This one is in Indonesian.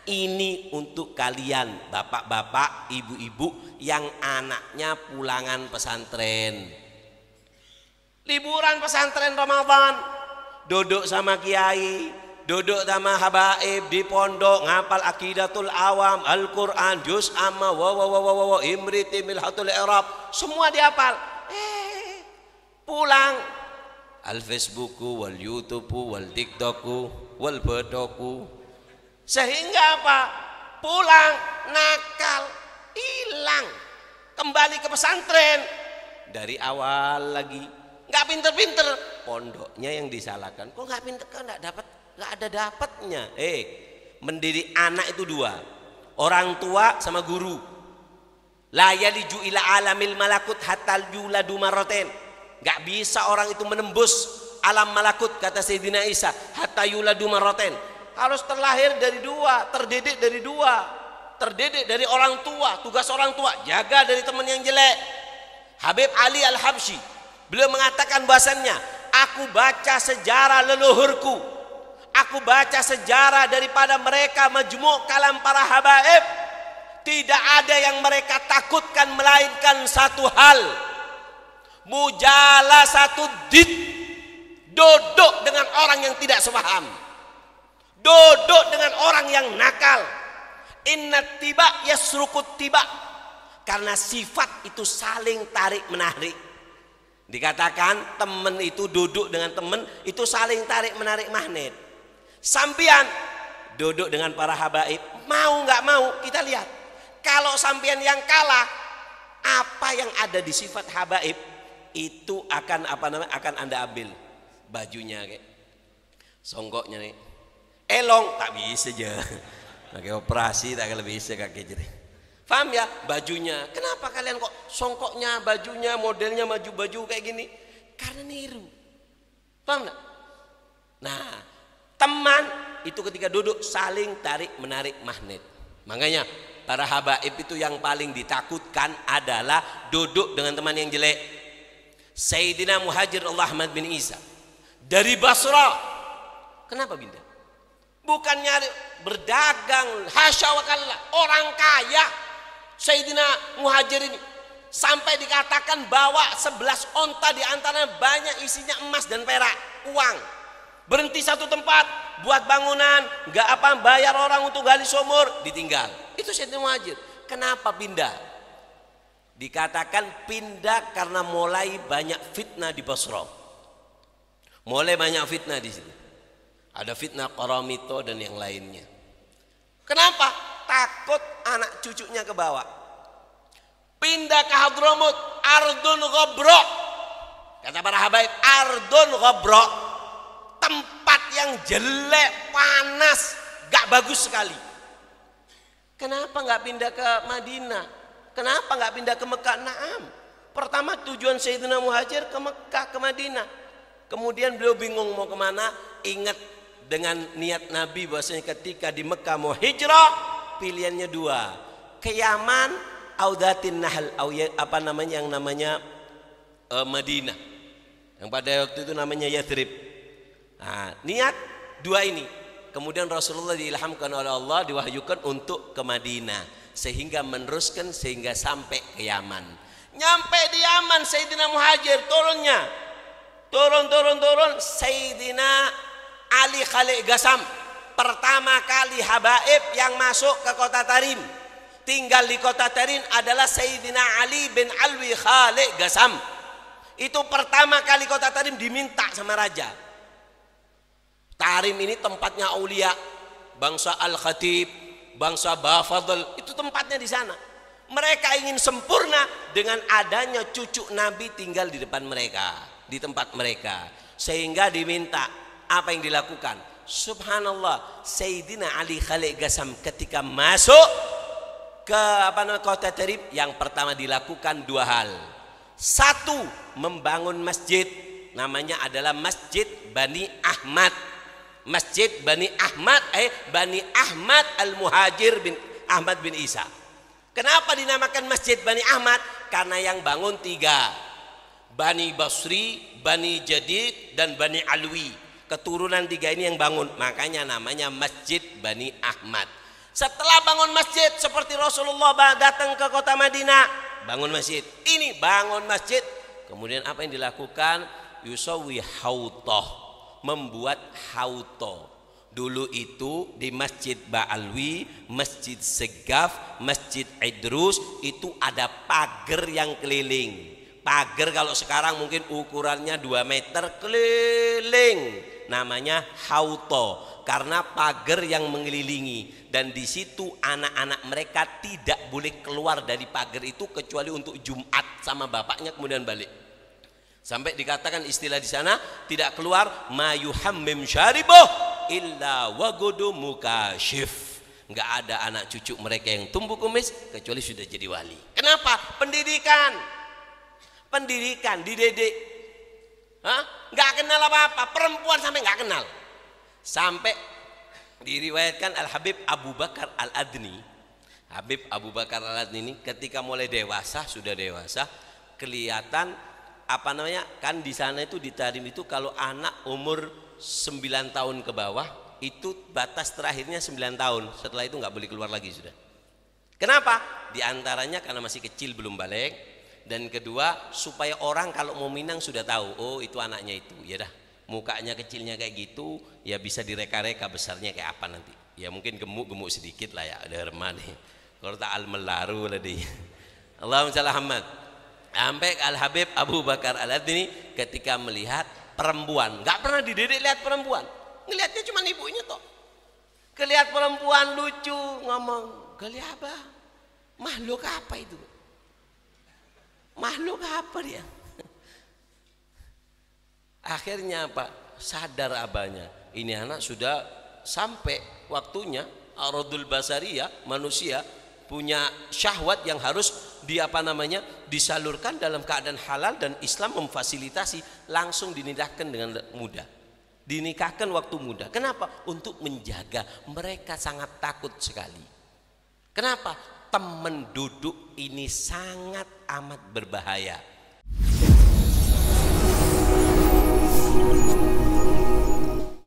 ini untuk kalian bapak-bapak, ibu-ibu yang anaknya pulangan pesantren. Liburan pesantren Ramadan, duduk sama kiai, duduk sama habaib di pondok, ngapal Aqidatul Awam, Al-Quran, Juz Amma, Imriti, Milhatul I'rab, semua dihafal. Pulang al Facebooku, wal YouTubeku, wal TikTokku, wal bedoku. Sehingga apa? Pulang nakal, hilang, kembali ke pesantren dari awal lagi. Nggak pinter-pinter, pondoknya yang disalahkan. Kok nggak pinter? Kok nggak dapat? Nggak ada dapatnya. Mendidik anak itu dua, orang tua sama guru. La yaliju ila alamil malakut hatta yuladu marratain. Nggak bisa orang itu menembus alam malakut, kata Sayyidina Isa, hatta yuladu marratain. Harus terlahir dari dua, terdidik dari dua, terdidik dari orang tua. Tugas orang tua jaga dari teman yang jelek. Habib Ali Al-Habsyi beliau mengatakan bahwasannya, aku baca sejarah leluhurku, aku baca sejarah daripada mereka majmu' kalam para habaib, tidak ada yang mereka takutkan melainkan satu hal, mujalah satu did, duduk dengan orang yang tidak sepaham, duduk dengan orang yang nakal. Inna tiba yasrukut tiba, karena sifat itu saling tarik menarik. Dikatakan teman itu duduk dengan teman itu saling tarik menarik magnet. Sampian duduk dengan para habaib, mau nggak mau kita lihat. Kalau sampian yang kalah, apa yang ada di sifat habaib itu akan akan Anda ambil. Bajunya kayak songkoknya nih, elong tak bisa aja. Pakai operasi tak lebih bisa kaki jadi. Paham ya? Bajunya, kenapa kalian kok songkoknya, bajunya, modelnya baju kayak gini? Karena niru. Paham gak? Nah, teman itu ketika duduk saling tarik menarik magnet. Makanya para habaib itu yang paling ditakutkan adalah duduk dengan teman yang jelek. Sayyidina Muhajir Allah Ahmad bin Isa dari Basra, kenapa pindah? Bukan nyari berdagang, hasya wa kalla, orang kaya. Sayyidina Muhajir ini sampai dikatakan bawa 11 onta, di antaranya banyak isinya emas dan perak, uang. Berhenti satu tempat buat bangunan, nggak apa bayar orang untuk gali sumur, ditinggal. Itu Sayyidina Muhajir. Kenapa pindah? Dikatakan pindah karena mulai banyak fitnah di Basra. Mulai banyak fitnah di sini. Ada fitnah Qaramito dan yang lainnya. Kenapa? Takut anak cucunya ke bawah. Pindah ke Hadramut, ardun ghabrok. Kata para habaib, ardun ghabrok, tempat yang jelek, panas, gak bagus sekali. Kenapa gak pindah ke Madinah? Kenapa gak pindah ke Mekah? Naam. Pertama tujuan Sayyidina Muhajir ke Mekah, ke Madinah. Kemudian beliau bingung mau kemana. Ingat dengan niat Nabi bahwasanya ketika di Mekah mau hijrah, pilihannya dua, ke Yaman, Audatin Nahl, apa namanya yang namanya Madinah, yang pada waktu itu namanya Yathrib. Nah, niat dua ini. Kemudian Rasulullah diilhamkan oleh Allah, diwahyukan untuk ke Madinah, sehingga meneruskan sehingga sampai ke Yaman. Nyampe di Yaman Sayyidina Muhajir turun Sayyidina Ali Khalid Gasam, pertama kali habaib yang masuk ke kota Tarim, tinggal di kota Tarim adalah Sayyidina Ali bin Alwi Khalid Gasam. Itu pertama kali kota Tarim diminta sama raja. Tarim ini tempatnya aulia, bangsa Al-Khatib, bangsa Bafadl, itu tempatnya di sana. Mereka ingin sempurna dengan adanya cucu Nabi tinggal di depan mereka, di tempat mereka, sehingga diminta. Apa yang dilakukan? Subhanallah, Sayyidina Ali Khalid Gasam ketika masuk ke kota Tarim, yang pertama dilakukan dua hal. Satu, membangun masjid, namanya adalah Masjid Bani Ahmad. Masjid Bani Ahmad, Bani Ahmad Al-Muhajir bin Ahmad bin Isa. Kenapa dinamakan Masjid Bani Ahmad? Karena yang bangun tiga, Bani Basri, Bani Jadid, dan Bani Alwi. Keturunan tiga ini yang bangun, makanya namanya Masjid Bani Ahmad. Setelah bangun masjid seperti Rasulullah datang ke kota Madinah, bangun masjid. Ini bangun masjid. Kemudian apa yang dilakukan? Yusawi hautoh, membuat hautoh. Dulu itu di Masjid Ba'alwi, Masjid Segaf, Masjid Idrus itu ada pagar yang keliling. Pagar kalau sekarang mungkin ukurannya 2 meter keliling. Namanya hauto, karena pagar yang mengelilingi. Dan di situ anak-anak mereka tidak boleh keluar dari pagar itu kecuali untuk Jumat sama bapaknya kemudian balik. Sampai dikatakan istilah di sana tidak keluar mayuhammim syariboh illa wagudu mukashif. Enggak ada anak cucu mereka yang tumbuh kumis kecuali sudah jadi wali. Kenapa? Pendidikan. Pendidikan dididik. Enggak kenal apa-apa, perempuan sampai enggak kenal. Sampai diriwayatkan Al-Habib Abu Bakar Al-Adni. Habib Abu Bakar Al-Adni ini ketika mulai dewasa, sudah dewasa, kelihatan apa namanya? Kan di sana itu di Tarim itu kalau anak umur 9 tahun ke bawah itu batas terakhirnya 9 tahun. Setelah itu nggak boleh keluar lagi sudah. Kenapa? Di antaranya karena masih kecil belum balik, dan kedua supaya orang kalau mau minang sudah tahu, oh itu anaknya itu. Ya dah, mukanya kecilnya kayak gitu, ya bisa direka-reka besarnya kayak apa nanti. Ya mungkin gemuk-gemuk sedikit lah ya, ada herman nih. Kalau tak al-melaru lah dia. Allahumma shalli Muhammad. Sampai Al-Habib Abu Bakar Al-Adni ketika melihat perempuan, nggak pernah dididik lihat perempuan, ngelihatnya cuma ibunya toh. Kelihat perempuan lucu, ngomong, "Gali apa? Makhluk apa itu? Makhluk apa dia?" Akhirnya apa? Sadar abahnya, ini anak sudah sampai waktunya aradul basariyah, manusia punya syahwat yang harus disalurkan dalam keadaan halal, dan Islam memfasilitasi, langsung dinikahkan dengan muda. Dinikahkan waktu muda. Kenapa? Untuk menjaga. Mereka sangat takut sekali. Kenapa? Teman duduk ini sangat amat berbahaya.